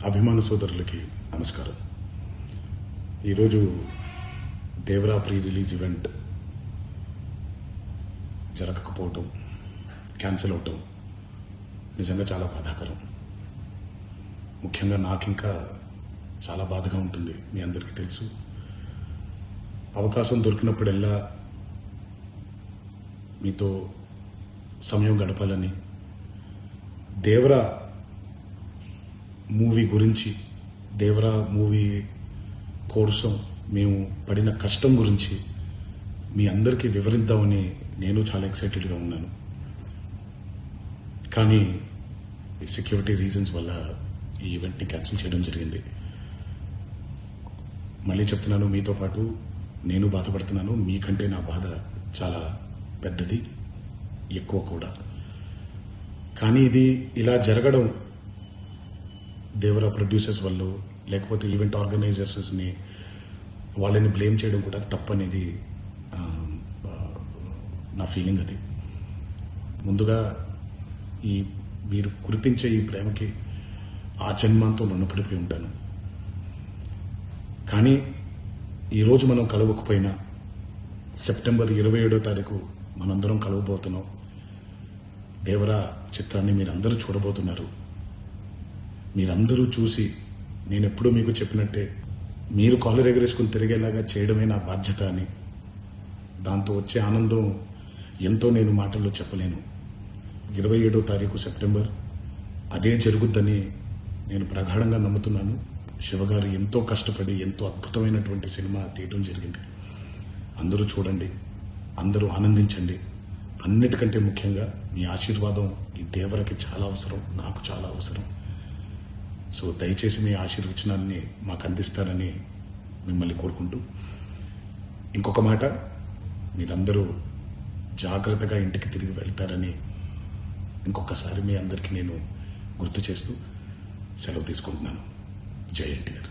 అభిమాన సోదరులకి నమస్కారం. ఈరోజు దేవరా ప్రీ రిలీజ్ ఈవెంట్ జరగకపోవటం, క్యాన్సిల్ అవటం నిజంగా చాలా బాధాకరం. ముఖ్యంగా నాకు ఇంకా చాలా బాధగా ఉంటుంది. మీ అందరికీ తెలుసు, అవకాశం దొరికినప్పుడల్లా మీతో సమయం గడపాలని, దేవరా మూవీ గురించి, దేవరా మూవీ కోసం మేము పడిన కష్టం గురించి మీ అందరికీ వివరిద్దామని నేను చాలా ఎక్సైటెడ్గా ఉన్నాను. కానీ సెక్యూరిటీ రీజన్స్ వల్ల ఈ ఈవెంట్ని క్యాన్సిల్ చేయడం జరిగింది. మళ్ళీ చెప్తున్నాను, మీతో పాటు నేను బాధపడుతున్నాను. మీకంటే నా బాధ చాలా పెద్దది, ఎక్కువ కూడా. కానీ ఇది ఇలా జరగడం దేవరా ప్రొడ్యూసర్స్ వల్ల, లేకపోతే ఈవెంట్ ఆర్గనైజర్స్ని వాళ్ళని బ్లేమ్ చేయడం కూడా తప్పనేది నా ఫీలింగ్. అది ముందుగా ఈ మీరు కురిపించే ఈ ప్రేమకి ఆ జన్మంతో రుణపడిపోయి ఉంటాను. కానీ ఈరోజు మనం కలవకపోయినా సెప్టెంబర్ 27వ తారీఖు మనందరం కలవబోతున్నాం. దేవరా చిత్రాన్ని మీరందరూ చూడబోతున్నారు. మీరందరూ చూసి, నేను ఎప్పుడూ మీకు చెప్పినట్టే, మీరు కాలర్ ఎగరేసుకుని తిరిగేలాగా చేయడమే నా బాధ్యత అని, దాంతో వచ్చే ఆనందం ఎంతో నేను మాటల్లో చెప్పలేను. 27వ తారీఖు సెప్టెంబర్ అదే జరుగుద్దని నేను ప్రగాఢంగా నమ్ముతున్నాను. శివగారు ఎంతో కష్టపడి ఎంతో అద్భుతమైనటువంటి సినిమా తీయడం జరిగింది. అందరూ చూడండి, అందరూ ఆనందించండి. అన్నిటికంటే ముఖ్యంగా మీ ఆశీర్వాదం ఈ దేవరకి చాలా అవసరం, నాకు చాలా అవసరం. సో దయచేసి మీ ఆశీర్వచనాన్ని మాకు అందిస్తారని మిమ్మల్ని కోరుకుంటూ, ఇంకొక మాట, మీరందరూ జాగ్రత్తగా ఇంటికి తిరిగి వెళ్తారని ఇంకొకసారి మీ అందరికీ నేను గుర్తు చేస్తూ సెలవు తీసుకుంటున్నాను. జై ఎన్టీఆర్.